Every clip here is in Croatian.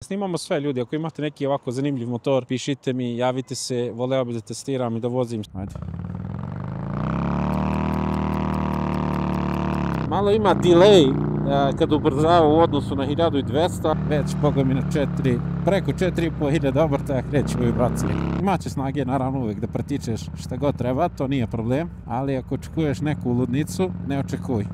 Snimamo sve ljudi, ako imate neki ovako zanimljiv motor, pišite mi, javite se, voleo bi da testiram i da vozim. Ajde. Malo ima delay kad ubrzava u odnosu na 1200, već boga mi na 4, preko 4500 obrtaja kreće u vibraciji. Imaće snage naravno uvijek da pretičeš šta god treba, to nije problem, ali ako očekuješ neku ludnicu, ne očekuj.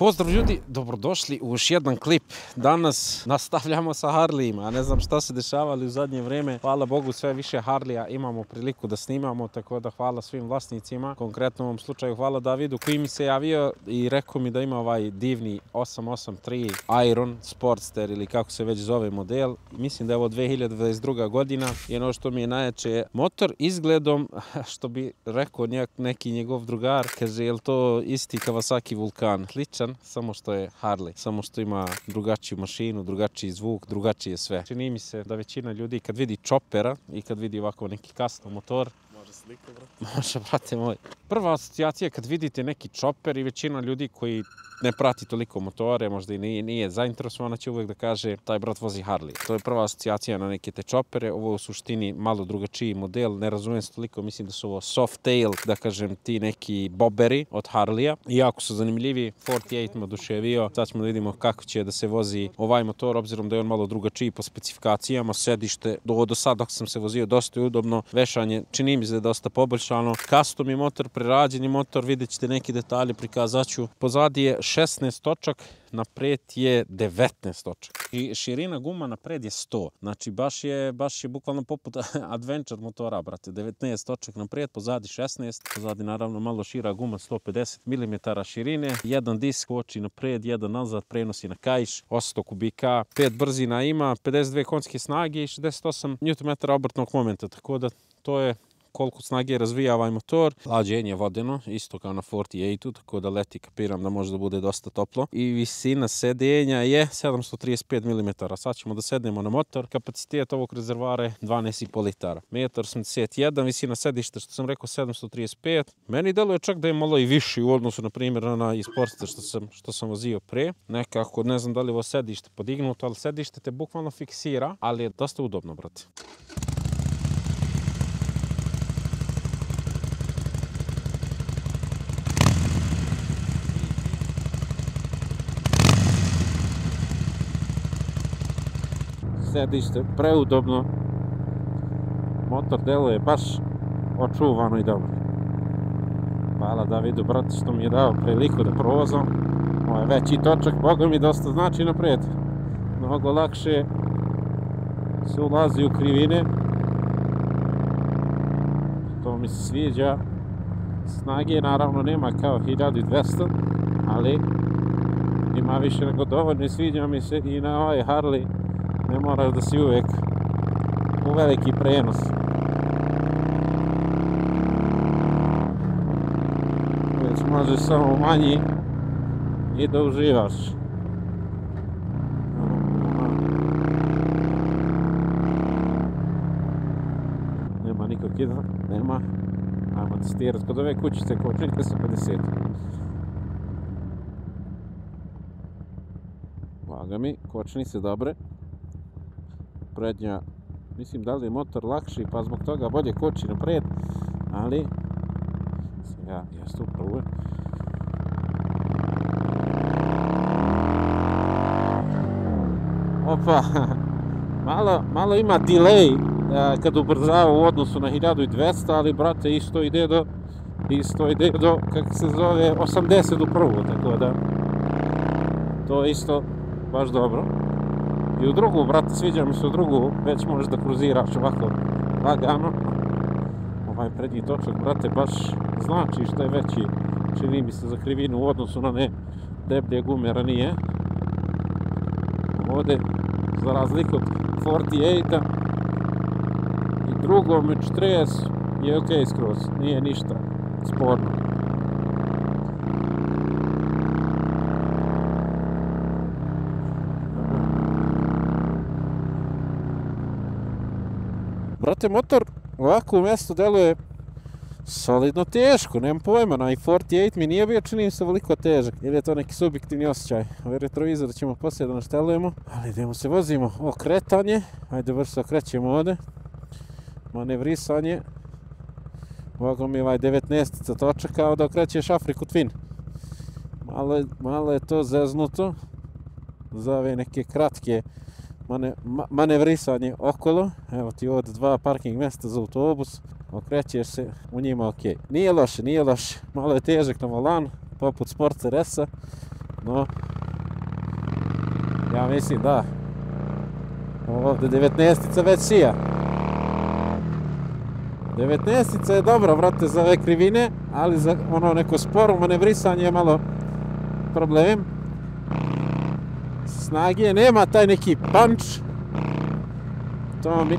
Pozdrav ljudi, dobrodošli u još jedan klip. Danas nastavljamo sa Harleyima, ne znam šta se dešavali u zadnje vrijeme. Hvala Bogu, sve više Harleya imamo priliku da snimamo, tako da hvala svim vlasnicima. Konkretno u ovom slučaju hvala Davidu koji mi se javio i rekao mi da ima ovaj divni 883 Iron Sportster ili kako se već zove model. Mislim da je ovo 2022. godina i ono što mi je najjače motor izgledom, što bi rekao neki njegov drugar, kaže je li to isti Kawasaki Vulkan? Sličan, samo što je Harley, samo što ima drugačiju mašinu, drugačiji zvuk, drugačije sve. Čini mi se da većina ljudi kad vidi Choppera i kad vidi ovako neki custom motor, može slika, brate. Može, brate moj. Prva asocijacija kad vidite neki Chopper i većina ljudi koji ne prati toliko motore, možda i nije zainteresovana, će uvijek da kaže taj brat vozi Harley. To je prva asocijacija na neke te Choppere. Ovo je u suštini malo drugačiji model, ne razumijem se toliko, mislim da su ovo Softail, da kažem ti neki bobberi od Harleya. Iako su zanimljivi, 48 me oduševio. Sad ćemo da vidimo kako će da se vozi ovaj motor, obzirom da je on malo drugačiji po specifikacijama. Sedište do sad dok sam se vozio dosta je udobno, vešanje čini mi se da je dosta poboljšano. Custom je motor, prerađeni motor, vidjet ćete neki detalje, prikazat ću. Pozadi je 16 točak, napred je 19 točak. I širina guma napred je 100. Znači baš je bukvalno poput adventure motora, brate. 19 točak napred, pozadi 16. Pozadi naravno malo šira guma, 150 mm širine. Jedan disk koči napred, jedan nazad, prenosi na kaiš, 800 kubika. 5 brzina ima, 52 konjske snage i 68 Nm obrtnog momenta. Tako da to je koliko snage razvija ovaj motor. Hlađenje vodeno, isto kao na 48, tako da leti kapiram da može da bude dosta toplo. I visina sedenja je 735 mm. Sad ćemo da sednemo na motor. Kapacitet ovog rezervara je 12,5 litara. 1,81 m, visina sedišta što sam rekao 735. Meni deluje čak da je malo i viši u odnosu na primjer na Sportster što sam vozio pre. Nekako ne znam da li je ovo sedište podignuto, ali sedište te bukvalno fiksira, ali je dosta udobno, brate. Sedište preudobno, motor deluje baš očuvano i dobro. Hvala Davidu, brate, što mi je dao priliku da provozam. Ovo je veći točak, boga mi dosta znači naprijed. Mnogo lakše se ulazi u krivine. To mi se sviđa. Snage naravno nema kao 1200, ali ima više nego dovoljno i sviđa mi se i na ovaj Harley. Ne moraš da si uvijek u veliki prenos. Već možeš samo manji i da uživaš. Nema nikog kida, nema. Ajmo testirati kod ove kućice kočniljke sa 50. Vaga mi, kočnice dobre. Prednja, mislim da li je motor lakši pa zbog toga bolje koči napred, ali ja tu upravo. Opa, malo ima delay kad ubrzava u odnosu na 1200, ali brate isto ide do kako se zove 80 u prvu, tako da to je isto baš dobro. I u drugu, brate, sviđa mi se u drugu, već možeš da kruziraš ovako lagano. Ovaj prednji točak, brate, baš znači što je veći, čini mi se za krivinu u odnosu na ne deblje gume ranije. Ovdje, za razliku od 48-a i drugom 40 je ok skroz, nije ništa sporno. Brate, motor ovako u mjestu deluje solidno teško, nemam pojma, na i48 mi nije bio čini mi se veliko težak, ili je to neki subjektivni osjećaj. Ovaj retrovizor ćemo poslije da naštelujemo, ali idemo se vozimo. Okretanje, ajde vrš se okrećemo ovdje, manevrisanje, Boga mi ovaj 19-ica točak kao da okrećeš Afriku Twin. Malo je to zeznuto za ove neke kratke manevrisanje okolo. Evo ti ovdje 2 parking mjesta za autobus, okrećeš se u njima, ok. Nije loše, malo je težak na volan, poput Sportster S-a, no ja mislim da ovdje 19-ica već sija. 19-ica je dobra, vrate, za ove krivine, ali za ono neko sporo manevrisanje je malo problem. Snage nema taj neki punch. To mi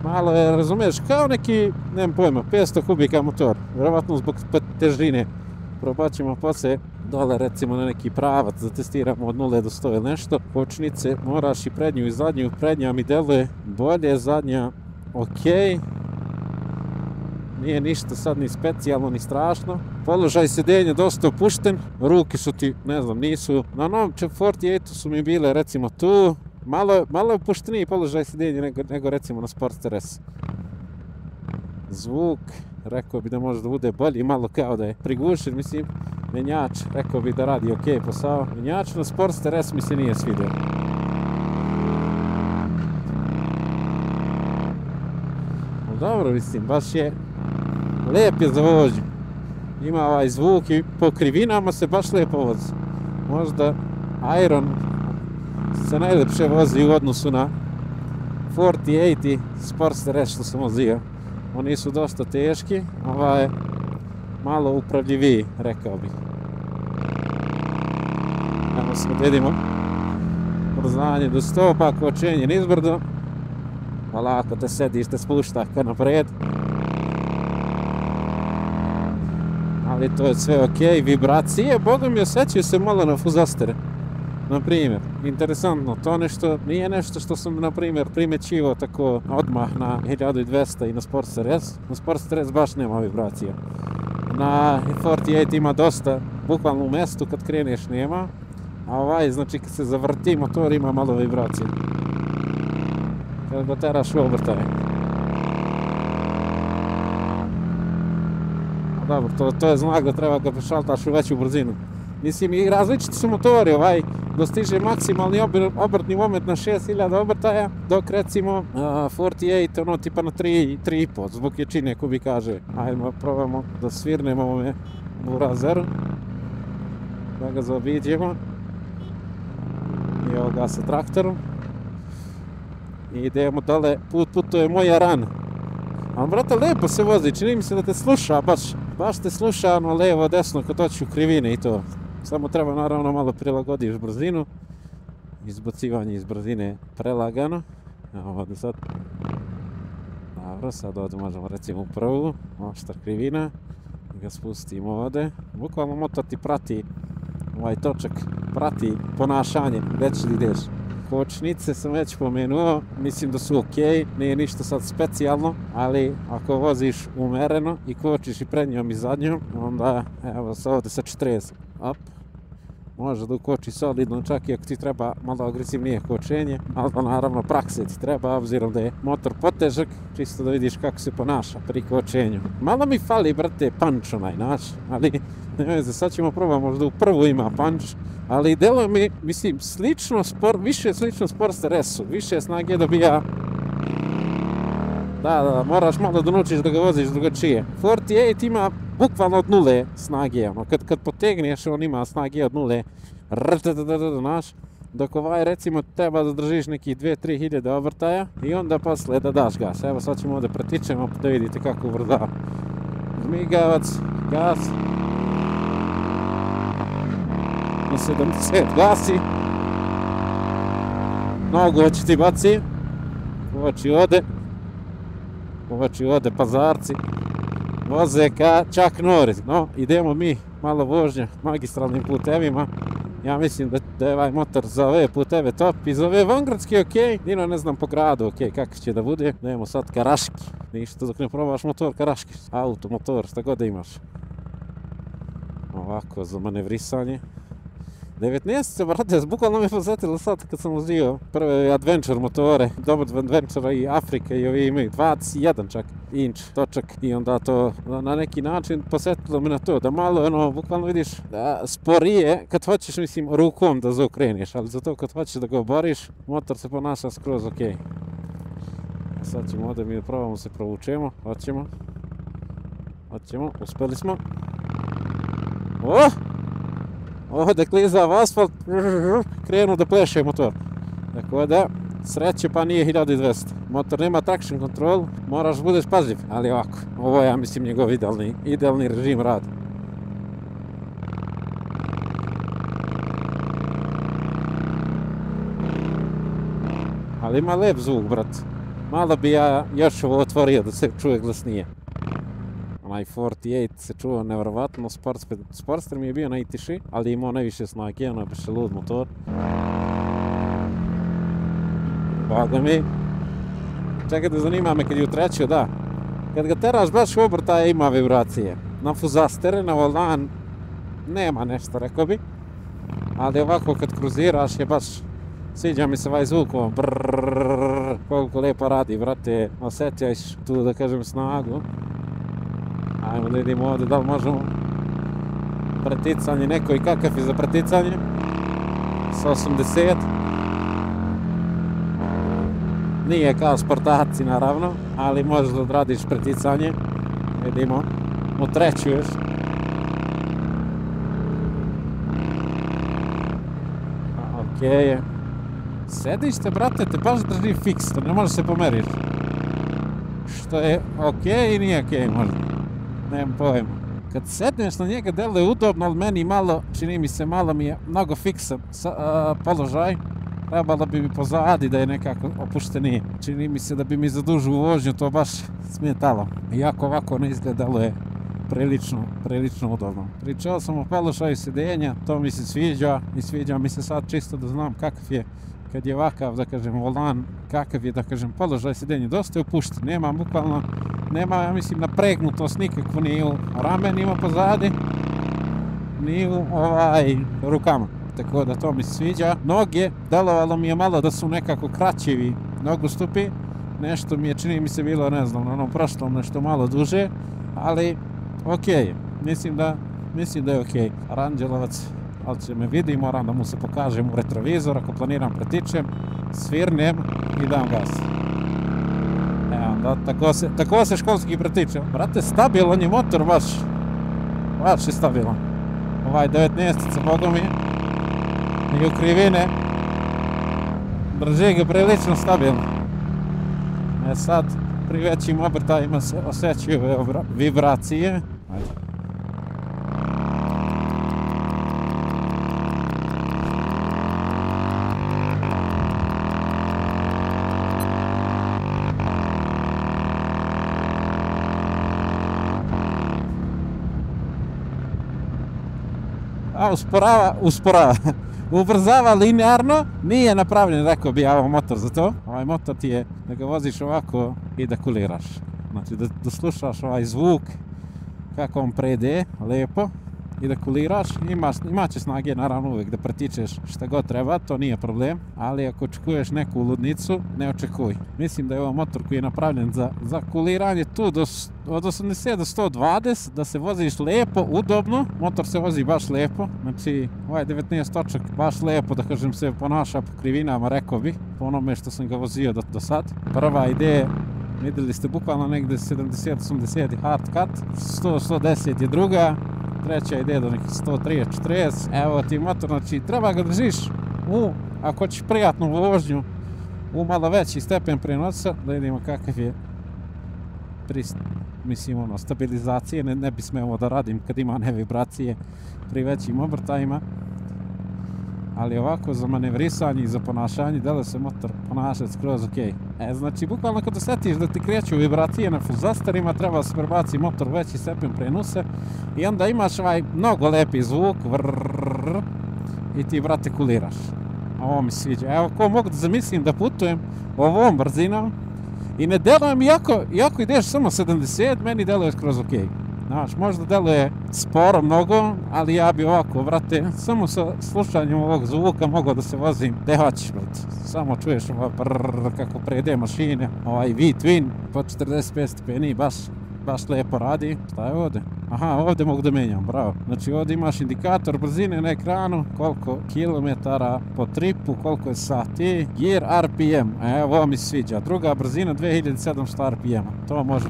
malo je, razumiješ, kao neki, nemam pojma, 500 kubika motor. Vjerovatno zbog težine. Probaćemo poslije dole recimo na neki pravac da testiramo od 0 do 100 ili nešto. Kočnice moraš i prednju i zadnju. Prednja mi deluje bolje, zadnja ok. Nije ništa sad ni specijalno ni strašno. Položaj sedenja dosta opušten. Ruke su ti, ne znam, nisu. Na novom 48 su mi bile recimo tu. Malo je opušteniji položaj sedenja nego recimo na Sportster S. Zvuk, rekao bi da može da bude bolji, malo kao da je prigušen, mislim. Menjač, rekao bi da radi ok posao. Menjač na Sportster S mi se nije svidio. Dobro, mislim, baš je lijep je za vožnju. Ima ovaj zvuk i po krivinama se baš lijepo vozi. Možda Iron se najljepše vozi u odnosu na 48 i Sportster S što sam vozio. Oni su dosta teški, ovaj je malo upravljiviji, rekao bih. Evo se vidimo. Brzanje do 100, pa kočenje nizbrdo. Polako te sediš, te spušta ka naprijed. Ali to je sve ok, vibracije, boga mi osjećaju se malo na fuzastere. Naprimjer, interesantno, to nešto, nije nešto što sam, naprimjer, primjećivao tako odmah na 1200 i na Sportster S. Na Sportster S baš nema vibracija. Na 48 ima dosta, bukvalno u mjestu kad kreneš nema, a ovaj, znači kad se zavrti motor ima malo vibracije. Kad ga teraš u obrtaje. Dobro, to je znak da treba ga prešaltaš u veću brzinu. Mislim, i različiti su motori, ovaj dostiže maksimalni obrtni moment na 6000 obrtaja, dok recimo 48 ono tipa na 3,5 zbog jačine, ko bi kaže. Ajmo, probamo da svirnemo ove u razeru, da ga zaobiđemo. I evo ga sa traktorom. I idemo dole, putuje moja rana. Ali brate, lijepo se vozi, čini mi se da te sluša, baš te sluša ono levo, desno kad doći u krivine i to. Samo treba naravno malo prilagodiš brzinu. Izbacivanje iz brzine prelagano. Evo ovdje sad. Dobro, sad ovdje možemo recimo u prvu. Oštar krivina. Ga spustimo ovdje. Bukvalno motor ti prati, ovaj točak prati ponašanje, gdje ćeš li ideš. Kočnice sam već pomenuo, mislim da su ok, nije ništa sad specijalno, ali ako voziš umereno i kočiš i prednjom i zadnjom, onda evo se ovdje sa 40. Op. Može da ukoči solidno, čak i ako ti treba malo agresivnije kočenje, ali naravno prakse ti treba, obzirom da je motor potežak, čisto da vidiš kako se ponaša pri kočenju. Malo mi fali, brate, punch onaj naš, ali ne veze, sad ćemo probati, možda u prvu ima punch, ali deluje mi, mislim, više slično Sportster S-u, više snage dobija. Da, moraš malo da naučiš da ga voziš drugačije. 48 ima bukvalno od 0 snage, ono, kad potegneš on ima snage od 0, znaš, dok ovaj recimo treba da držiš nekih 2-3 hiljade obrtaja i onda posle da daš gas. Evo sad ćemo ovdje pretičemo da vidite kako ubrza. Zmigavac, gas. Na 70 gasi. Nogu hoće ti baci. Oči ode pazarci. Voze ka Chuck Norris. No, idemo mi malo vožnja magistralnim putevima. Ja mislim da je ovaj motor za ove puteve top i za ove vangradske okej. Dino ne znam po gradu okej kakav će da bude. Nemo sad karaški. Ništa dok ne probaš motor karaški. Auto, motor, šta god da imaš. Ovako za manevrisanje. 19, brate, bukvalno me posjetilo sad kad sam uzio prve adventure motore, Dobod Adventure i Afrika i ovi imaju 21 čak inč točak i onda to na neki način posjetilo me na to da malo bukvalno vidiš da sporije kad hoćeš mislim rukom da zaokreniš, ali zato kad hoćeš da ga oboriš motor se ponaša skroz okej. Sad ćemo ovdje mi da probamo se provučemo, hoćemo, uspeli smo. Ovdje kliza u asfalt, krenu da pleše motor. Tako da, sreće pa nije 1200. Motor nema traction control, moraš budeš pažljiv. Ali ovako, ovo je ja mislim njegov idealni režim rada. Ali ima lep zvuk, brat. Malo bi ja još ovo otvorio da se čuje glasnije. Onaj 48 se čuo nevjerovatno, Sportster mi je bio najtiši, ali imao najviše snage, ono je baš lud motor. Boga mi. Čekajte, zanima me kad je utrećio, da. Kad ga teraš baš u obrtaje ima vibracije. Na fuzastere, na volan nema nešto, rekao bi. Ali ovako kad kruziraš je baš, sviđa mi se ovaj zvuk, brrrr, koliko lijepo radi, brate, osjetjaš tu da kažem snagu. Ajmo da vidimo ovdje da li možemo preticanje neko i kakav je za preticanje sa 80. Nije kao sportaci naravno, ali možeš da odradiš preticanje. Vidimo, utrećuješ. Okej. Sedište, brate, te baš drži fiksno, ne možeš se pomeriš. Što je okej i nije okej možda. Nemam pojma. Kad sedneš na njega deluje udobno, ali meni malo, čini mi se, malo mi je mnogo fiksan položaj. Trebalo bi mi pozadi da je nekako opuštenije. Čini mi se da bi mi za dužu vožnju to baš smetalo. Iako ovako ne izgledalo je prilično udobno. Pričao sam o položaju sjedenja, to mi se sviđa i sviđa mi se sad čisto da znam kakav je kad je ovakav, da kažem, volan, kakav je, da kažem, položaj sjedenja. Dosta je opušten, nema, ja mislim, napregnutost nikakvu ni u ramenima pozadi, ni u rukama. Tako da to mi se sviđa. Noge, delovalo mi je malo da su nekako kraćevi nogostupi. Nešto mi je, čini mi se, bilo, ne znam, na onom prošlom nešto malo duže, ali okej, mislim da je okej. Aranđelovac, ali će me vidi, moram da mu se pokažem u retrovizor, ako planiram pretičem, svirnem i dam gas. Evo, tako se školski pretiče. Brate, stabilan je motor, baš je stabilan. Ovaj 19-ica, boga mi, i u krivine, drži ga prilično stabilno. Sad, pri većim obrtajima se osjećaju vibracije. Ajde. Usporava. Ubrzava linearno, nije napravljen, rekao bi ja, ovaj motor za to. Ovaj motor ti je da ga voziš ovako i da kuliraš. Znači da slušaš ovaj zvuk kako on prede, lijepo, i da kuliraš. Imaće snage naravno uvijek da pretičeš šta god treba, to nije problem. Ali ako očekuješ neku ludnicu, ne očekuj. Mislim da je ovo motor koji je napravljen za kuliranje tu od 80 do 120, da se voziš lijepo, udobno. Motor se vozi baš lijepo. Znači, ovaj 19 točak baš lijepo, da kažem, se ponaša po krivinama, rekao bi, po onome što sam ga vozio do sad. Prva ideja, vidjeli ste bukvalno negdje 70-80 hard cut, 100-110 je druga, treća ideja do nekih 130-40. Evo ti motor, znači treba ga držiš ako hoćeš prijatnu vožnju, u malo veći stepen prenosa, da vidimo kakav je stabilizacije, ne bi smeo da radim kad ima ne vibracije pri većim obrtajima. Ali ovako za manevrisanje i za ponašanje dele se motor ponašati skroz okej. Znači, bukvalno kad osjetiš da ti kreću vibracije na fuzasterima, treba se prebaci motor veći stepen prenose i onda imaš ovaj mnogo lepi zvuk, i ti, brate, kuliraš. Ovo mi sviđa. Evo, ko mogu da zamislim da putujem ovom brzinom i ne deluje mi, iako ideš samo 70, meni deluje skroz ok. Znaš, možda deluje sporo mnogo, ali ja bi ovako, brate, samo sa slušanjem ovog zvuka mogao da se vozim. Gde hoćeš, brate? Samo čuješ kako prede mašine, V-twin po 45 stepeni, baš lepo radi. Šta je ovdje? Aha, ovdje mogu da menjam, bravo. Znači ovdje imaš indikator brzine na ekranu, koliko kilometara po tripu, koliko je sati, gear RPM, evo ovo mi sviđa. Druga brzina 2700 RPM, to može.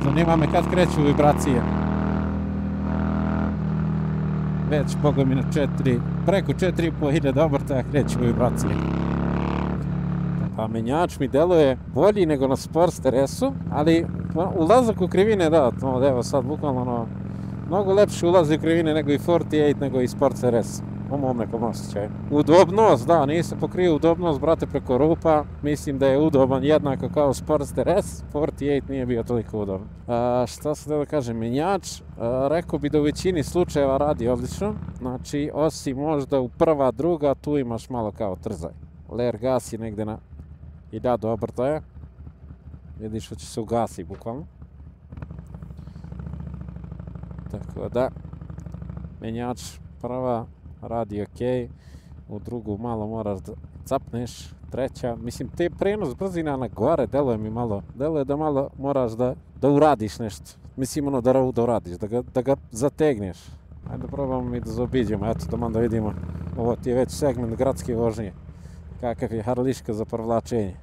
Zanima me kad kreću vibracije. Već boga mi na preko 4500 obrtaja kreću vibracije. Pa menjač mi deluje bolji nego na Sportster S-u, ali ulazak u krivine, da, evo sad bukvalno mnogo lepše ulazi u krivine nego i 48, nego i Sportster S. Po mom nekom osjećaju. Udobnost, da, nisam pokrio udobnost, brate, preko rupa. Mislim da je udoban jednako kao Sportster S. 48 nije bio toliko udoban. Šta se da kažem, menjač, rekao bi da u većini slučajeva radi odlično. Znači, osim možda u prva, druga, tu imaš malo kao trzaj. Ler gasi negde na 1000 obrtaja. Vidiš da će se ugasi bukvalno. Tako da, menjač prva radi ok, u drugu malo moraš da capneš, treća, mislim te prenos brzina na gore deluje mi malo, deluje da malo moraš da uradiš nešto, mislim ono da uradiš, da ga zategneš. Ajde probamo mi da zaobiđemo, eto da onda vidimo, ovo ti je već segment gradske vožnje, kakav je harliška za provlačenje.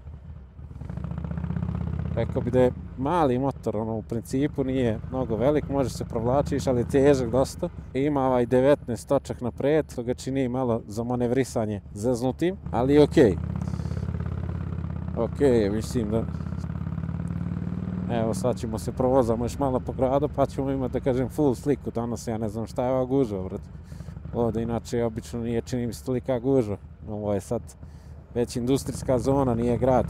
Rekao bi da je mali motor, u principu nije mnogo velik, može se provlačiš, ali je težak dosta. Ima 19 točak napred, to ga čini malo za manevrisanje zeznutim, ali je okej. Okej, mislim da... Evo sad ćemo se provozamo još malo po gradu, pa ćemo imati, da kažem, full sliku. Danas ja ne znam šta je ova gužva, brate. Ovdje inače obično nije, čini mi se, tolika gužva. Ovo je sad već industrijska zona, nije grad.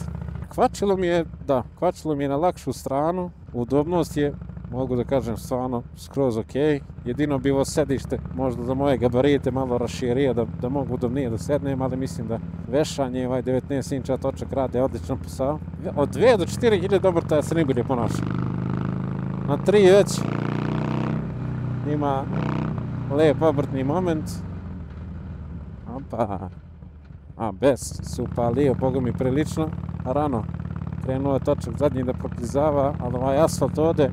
Kvačilo mi je na lakšu stranu, udobnost je, mogu da kažem, stvarno skroz ok. Jedino bi ovo sedište možda za moje gabarite malo raširio da mogu udobnije da sednem, ali mislim da vešanje 19 inča točak rade odličan posao. Od 2 do 4000 obrtaja se najbolje ponaša. Na 3 već ima lep obrtni moment. Opa. Bez se upalio, boga mi prilično rano. Krenuo je točak zadnji da proklizava, ali ovaj asfalt ovdje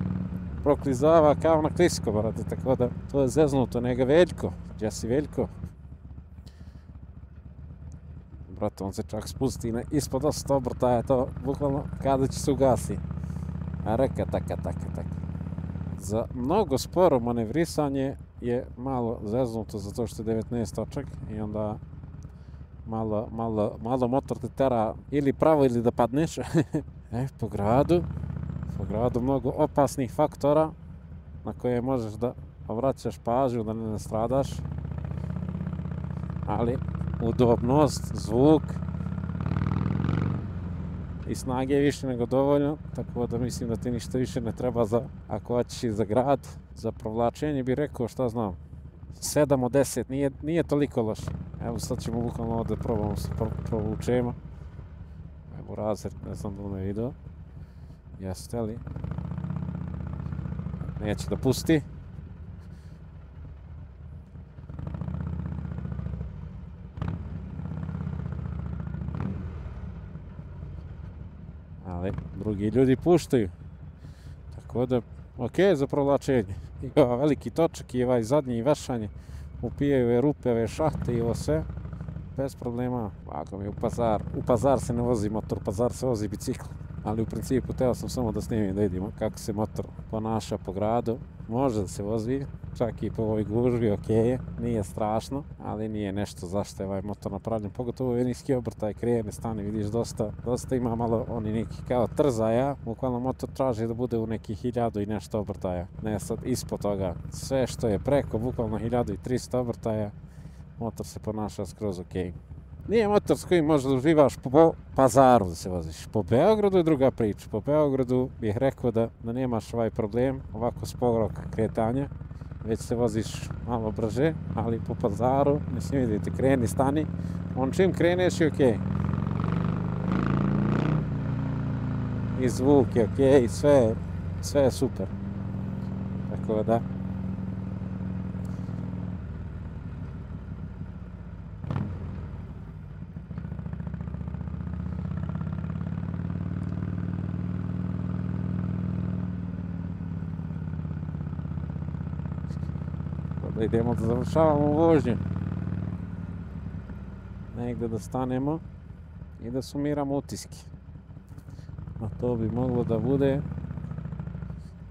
proklizava kao na klisko, brate, tako da to je zeznuto, njega Veljko. Gdje si Veljko? Brate, on se čak spusti ispod 800 obrtaja, to bukvalno kada će se ugasi. A reka, taka. Za mnogo sporo manevrisanje je malo zeznuto zato što je 19 točak i onda malo motor te tera ili pravo ili da padneš. Po gradu mnogo opasnih faktora na koje možeš da obraćaš pažnju da ne nastradaš. Ali udobnost, zvuk i snage je više nego dovoljno, tako da mislim da ti ništa više ne treba ako hoćeš i za grad. Za provlačenje bih rekao, šta znam, 7 od 10, nije toliko loše. Evo sad ćemo bukvalno ovdje probamo se provučemo. Evo razred, ne znam da li me video. Jeste li? Neće da pusti. Ali drugi ljudi puštaju. Tako da, ok za provlačenje. I ovaj veliki točak i ovaj zadnji vešanje. Upijaju ove rupe, ove šahte i ovo sve. Bez problema. Ako mi u pazar se ne vozi motor, u pazar se vozi bicikl. Ali u principu teo sam samo da snimim da vidimo kako se motor ponaša po gradu. Može da se vozi, čak i po ovoj gužvi, ok je, nije strašno, ali nije nešto zašto je ovaj motor napravljen. Pogotovo je niski obrtaj, krene, stane, vidiš dosta ima malo oni neki kao trzaja. Bukvalno motor traži da bude u nekih 1000 i nešto obrtaja, ne sad ispod toga. Sve što je preko, bukvalno 1300 obrtaja, motor se ponaša skroz ok. Nije motor s kojim možda uživaš po pazaru da se voziš. Po Beogradu je druga priča. Po Beogradu bih rekao da nemaš ovaj problem, ovako sporog kretanja. već se voziš malo brže, ali po pazaru, mislim vidite, kreni, stani, on čim kreneš je okej. I zvuk je okej, sve je super. Tako da. Da idemo da završavamo vožnju. Negdje da stanemo i da sumiramo utiske. A to bi moglo da bude,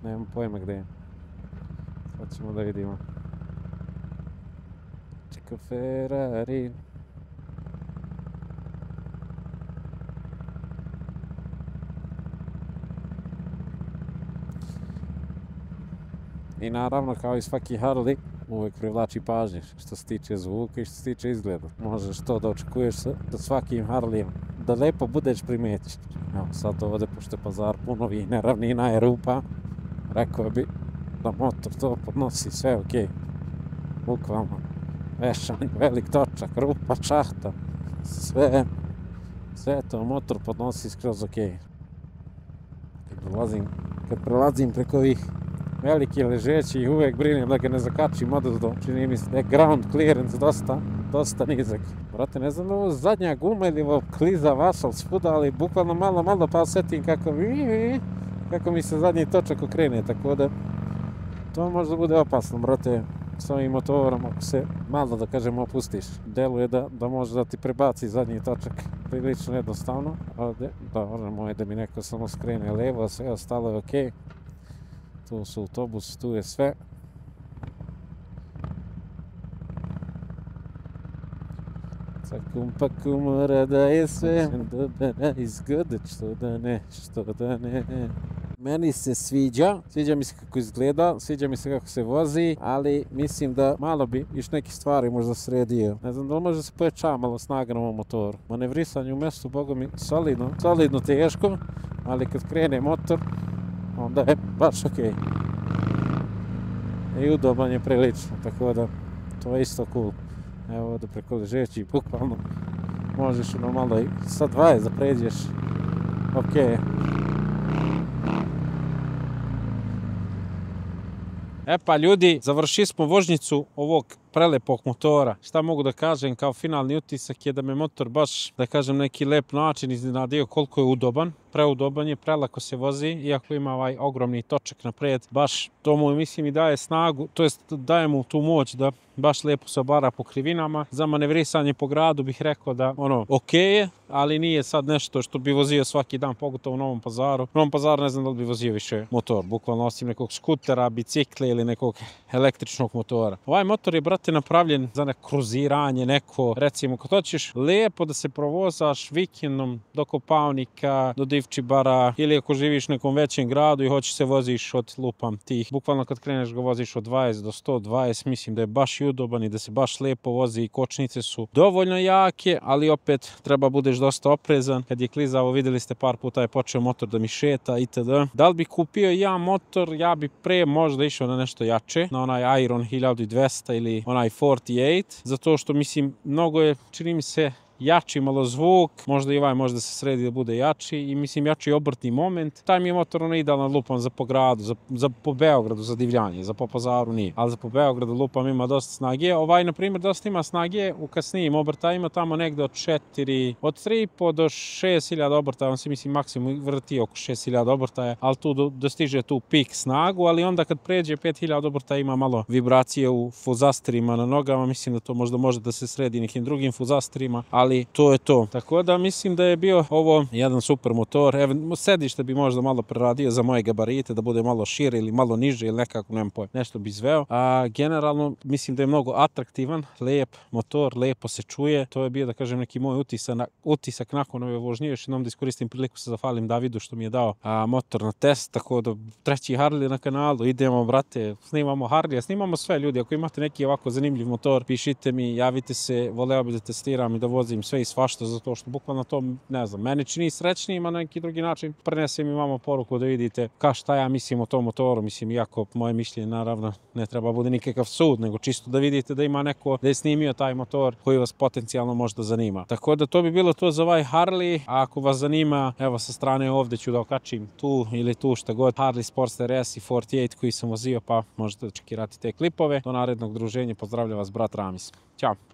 nemam pojma gdje je. Sad ćemo da vidimo. Čeka Ferrari. I naravno, kao i svaki Harley, uvijek privlači pažnje što se tiče zvuka i što se tiče izgleda. Možeš to da očekuješ sa svakim Harleyem, da lepo budeš primetiš. Evo sad ovdje, pošto je pazar puno i neravnina je rupa, rekao bi da motor to podnosi sve okej. Bukvalno. Vešani, velik točak, rupa, šahta, sve to motor podnosi skroz okej. Kad prelazim preko ovih veliki ležeći, uvijek brinem da ga ne zakačim odozdo. Čini mi se da je ground clearance dosta nizak. Brate, ne znam da ovo zadnja guma ili ovo kliza vašal svuda, ali bukvalno malo pa osjetim kako mi se zadnji točak okrene, tako da to možda bude opasno, brate, s ovim motorom ako se malo, da kažem, opustiš. Deluje da može da ti prebaci zadnji točak prilično jednostavno. Ovdje, dobro, moje da mi neko samo skrene levo, a sve ostalo je okej. Tu su autobus, tu je sve. Cakum pakum mora da je sve da izgleda, što da ne. Meni se sviđa mi se kako izgleda, sviđa mi se kako se vozi, ali mislim da malo bi još neke stvari možda sredio. Ne znam da li može se poveća malo snaga na ovom motoru. Manevrisanje u mjestu, boga mi, solidno teško, ali kad krene motor, onda je baš okej. I udoban je prilično, tako da to je isto cool. Evo ovdje preko ležeći, bukvalno možeš malo i sa 20 da pređeš. Okej. E pa ljudi, završili smo vožnjicu ovog prelepog motora. Šta mogu da kažem kao finalni utisak je da me motor baš, da kažem, neki lep način iznenadio koliko je udoban. Preudoban je, prelako se vozi, iako ima ovaj ogromni točak napred. Baš to mu, mislim, i daje snagu, to jest daje mu tu moć da baš lepo se obara po krivinama. Za manevrisanje po gradu bih rekao da okej je, ali nije sad nešto što bi vozio svaki dan, pogotovo u Novom Pazaru. U Novom Pazaru ne znam da li bi vozio više motor, bukvalno osim nekog skutera, bicikle ili nekog električnog motora. Ovaj motor je, brate, napravljen za neko kruziranje, neko, recimo, kad hoćeš lijepo da se provozaš vikendom do Kopaonika, do Divčibara, ili ako živiš u nekom većem gradu i hoćeš se voziš od lupam tih. Bukvalno kad kreneš ga voziš od 20 do 120, mislim da je baš udoban i da se baš lijepo vozi i kočnice su dovoljno jake, ali opet treba budeš dosta oprezan. Kad je klizavo, vidjeli ste par puta je počeo motor da mi šeta itd. Da li bi kupio ja motor? Ja bi pre možda išao na nešto jače, na onaj Iron 1200 ili onaj 48, zato što mislim mnogo je, čini mi se, jači malo zvuk, možda i ovaj može da se sredi da bude jači i mislim jači obrtni moment. Taj mi je motor idealan lupam za po gradu, za po Beogradu, za divljanje, za po Pazaru nije. Ali za po Beogradu lupam ima dosta snage. Ovaj, na primjer, dosta ima snage u kasnijim obrtajima, tamo negde od 3,5 do 6.000 obrtaja, on se mislim maksimum vrti oko 6.000 obrtaja, ali tu dostiže tu pik snagu, ali onda kad pređe 5.000 obrtaja ima malo vibracije u fuzasterima na nogama, mislim da to možda može da se sredi nekim drugim fuzasterima, ali to je to. Tako da mislim da je bio ovo jedan super motor. Sedište bi možda malo preradio za moje gabarite, da bude malo šire ili malo niže ili nekako, nemam pojma, nešto bi izveo. A generalno mislim da je mnogo atraktivan, lijep motor, lijepo se čuje. To je bio, da kažem, neki moj utisak nakon ove vožnje. Još jednom da iskoristim priliku se zahvalim Davidu što mi je dao motor na test, tako da treći Harley na kanalu. Idemo, brate, snimamo Harley, snimamo sve, ljudi. Ako imate neki ovako zanimljiv motor, pišite mi, javite se, voleo bi da testiram i da vozim radim sve i svašta zato što bukvalno to, ne znam, mene čini srećnijim, a na neki drugi način prenesem i vama poruku da vidite šta ja mislim o tom motoru. Mislim, iako moje mišljenje naravno ne treba bude nikakav sud, nego čisto da vidite da ima neko da je snimio taj motor koji vas potencijalno možda zanima. Tako da to bi bilo to za ovaj Harley, a ako vas zanima, evo sa strane ovdje ću da okačim tu ili tu šta god Harley Sportster S i 48 koji sam vozio, pa možete čekirati te klipove. Do narednog druženja, pozdravlja vas brat Ramis. Ćao!